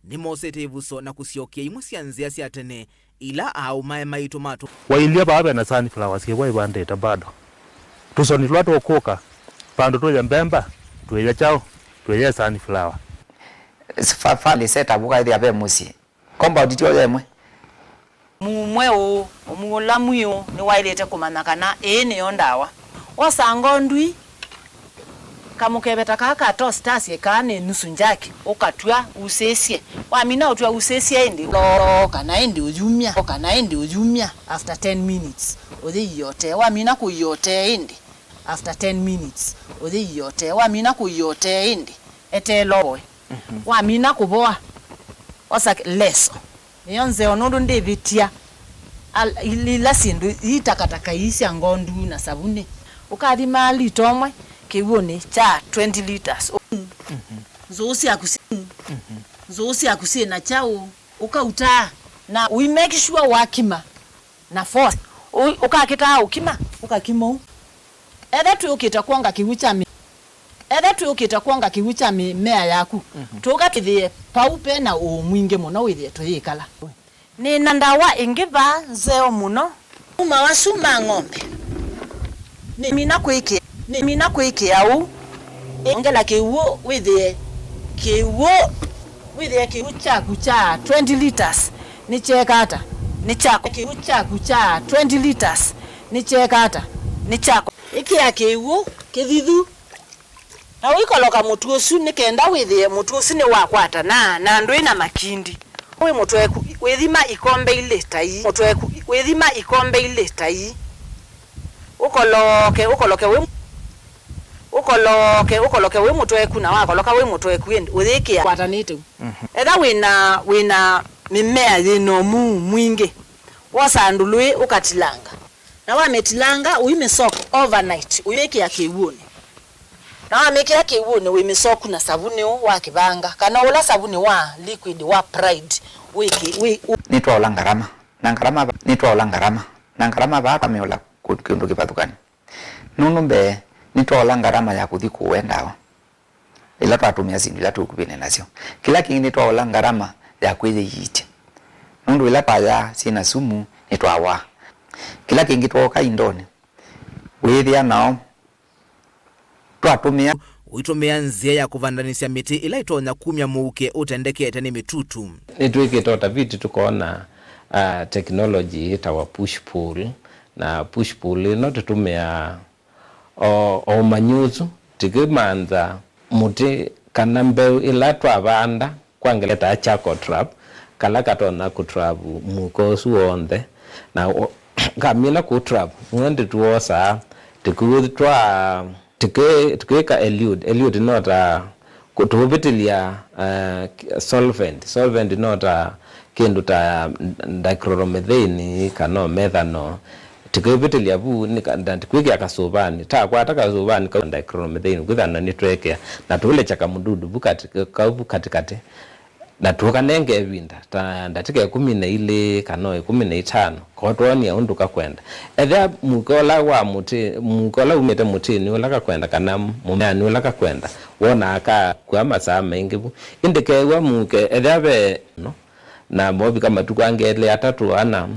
ni mosete vuso na kusiokia imusianzia sia tene ila au mae tomato wailia babe na sunflowers ke waibandeta bado tusoni lwato okoka pando to yambemba tuya chao tuya sunflower fali seta buka ile abe musi komba dityo yemwe mumweo omulamuyo ni wailete kumanakana ene yondawa osangondwi kamukebeta kaka tostasie kane nusu njaki ukatwa usesie wamina utwa usesie ende kana ende ujumia after 10 minutes odi yote wamina kuyote ende after 10 minutes odi yote wamina kuyote ende etelo wamina kuboa osa leso yonze onondo ndebitia ilila sindu itakataka isi angondu na sabuni ukadi mali tomwe kiwone cha 20 liters zosi akusi na chao ukauta na we make sure wakima na force ukakita ukima ukakimo edetu ukitakwanga kiwicha mimea yaku tukakithie paupe na umwinge muno withie tuyikala ni nandawa ingiba zeo muno uma wasuma ng'ombe ni mina kwike au ngela kiwo withie chaku cha 20 liters ni chekata ni chako kiwo chaku cha 20 liters ni chekata ni chako iki ya kiwo kithithu na wikoloka mutuosu nikenda withie mutuosu ni wakwata na ndwi na makindi we mutweku withima ikombe ile tai ukoloke we mutweku na wakoloka we mutweku endi uthikia kwatanite etha wina mimea yino mwingi wasandulwe ukatilanga na wametilanga uimesoka overnight uyekia kiwoni na wamekia kiwoni uimesoku na sabuni wa kibanga kana ula sabuni wa liquid wa pride wiki nitwa olangarama na ngarama ba kameola kundu kipatukani nunumbe nitwa olangarama ya kuthi kuwendawa ila twatumia sindu ila tukubine nasio kila kingi nitwa olangarama ya kwithe yite nundu ila paya sina sumu nitwa wa kila kingi twoka indoni withia nao twatumia uitomea nzia ya kuvandanisia miti ila itonya kumya muuke utendekete ni mitutu nitwike utafiti tukaona technology itawa push pull na push pull ino tutumia o manyuzu tikimanza muti kana mbeu ila twavanda kwangeleta chako trap kala katona kutrap mukosu onthe na kamila kutrap mwende tuosa tikutwa tikika elude not kutuvitilia solvent not kindu ta dichloromethane kana methano tikuvitilia bu ndikwikia kasubani ta kwata kasubani ka dichloromethane kwithana nitwekea na tule chaka mududu bukatikati na tukanenge vinda ta ndatike 12 kana 15 kotwani unduka kwenda etha mukola wa muti mukola umete mutini ulaka kwenda kana mumani ulaka kwenda wona aka kwa masaa mengi bu indikewa muke etha be no na mobi kama tukangele atatu ana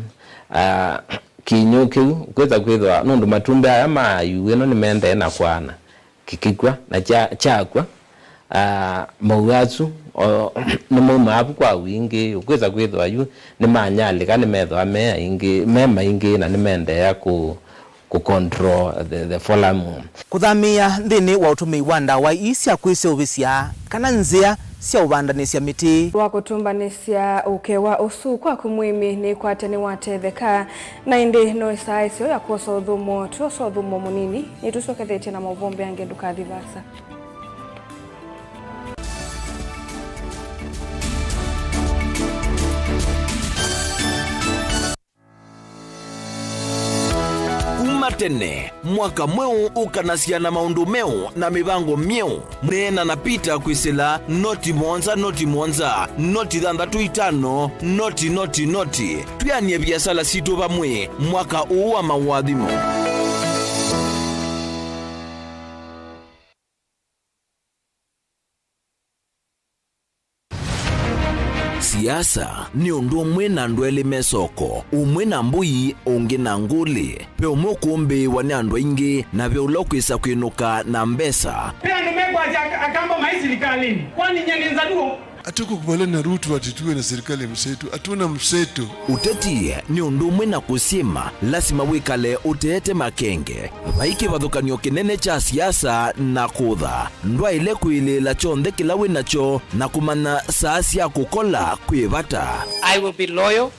kinyuki kweza kwithwa nundu matumbe aya mayu eno nimende na kwana kikikwa na chakwa mauazu ni mumabu kwa wingi ukweza kwithwa yu ni manyali kana methwa mea ingi mema ingi na nimende ya ku control the folamu kuthamia nthini wa utumi wa ndawa isia kwise ubisia kana nzia sia uvandanisia miti wa kutumbanisia ukewa usu kwa kumwimi ni kwateni watetheka na indi no isaisio ya kuosa udhumo munini nitusokethete na mavombe yange ndukathivasa tene mwaka mweu ukanasia na maundu meu na mivango mieu mrena na pita kwisila noti monza noti thandatu itano noti tuyanie biasala situ vamwe mwaka uu wa mawadhimo. Siasa ni undu umwe na andu eli mesoko, umwe na mbui ungi na nguli, pe umwe kumbi wani andu ingi na pe ulokwisa kwinuka na mbesa. Pe andu mekwa akamba maisirikalini, kwani nyengenza duo? Hatukukubaliana na Ruto atituwe na serikali mseto, hatuna mseto. Uteti ni undu umwe na kusima, lazima wikale uteete makenge. Vaiki vathukanio kinene cha siasa na kutha. Ndwa ile kuilila chonthe kila winacho na kumana saasi ya kukola kuivata. I will be loyal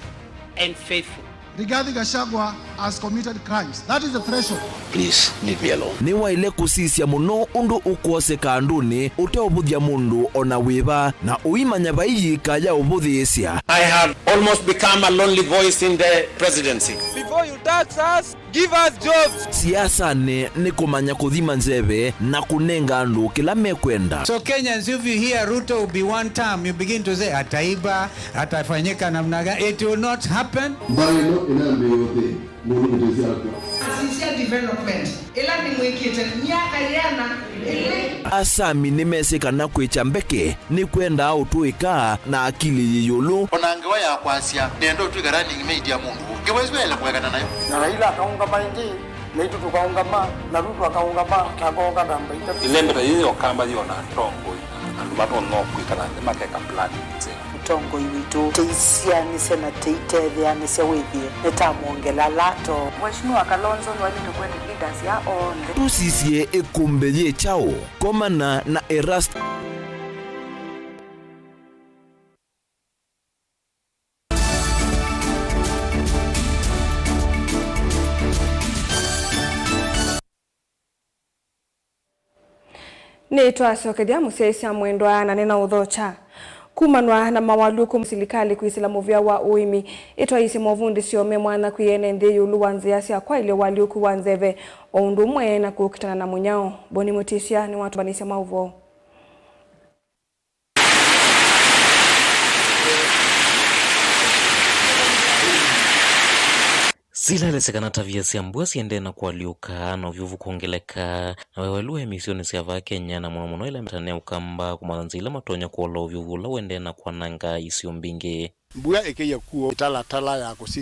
and faithful. Rigathi Gachagua has committed crimes. That is the threshold. Please leave me alone. Ni wa ile kusisia muno undu ukwoseka anduni uteobuthia mundu ona wiva na uimanya vaiji kaya ubuthiisia. I have almost become a lonely voice in the presidency. Before you tax us, give us jobs. Siasa ni kumanya kuthima nzeve na kunenga andu kila mekwenda. So Kenyans, if you hear Ruto will be one term, you begin to say ataiba, atafanyika namna gani. It will not happen. Development. Asami nimesika na kwicha mbeke ni kwenda au tuika na akili yiyulu. Onangewa ya kwasia, nendo tuikarani media mundu. Kiwezwele kwekana nayo. Na Raila akaunga maingi, na itu tukaunga ma, na Ruto akaunga ma, kagonga namba ita. Ilembe hiyo kamba hiyo na tongo. Andu bato no kwikana makeka plan. Tongo iwitu teisia ni sena teitethia ni sewithie netamuongela lato Mheshimiwa Kalonzo ni wali tukwende leaders ya onde tusisie ekumbe ye chao komana na Erast. Ni twacokethia mucecia mwendwa na nena uthocha kumanwa na mawaluku msilikali kwisila muvya wa uimi itwaisi movundi siome mwana kuyene nthi yulu wanzia cia kwa ile waliuku wanzeve oundu mwe na kukitana na munyao. Boni Mutisia ni watu banisia mauvo. Sila lesekana tavia cia mbua siende na kualiuka na uvyuvu kuongeleka na wewelua emisioni cia va Kenya na muno ile mtane ukamba kumanzila matonya kuola uvyuvu la wende na kwananga isio mbingi. Mbua ekeya kuo tala ya kusi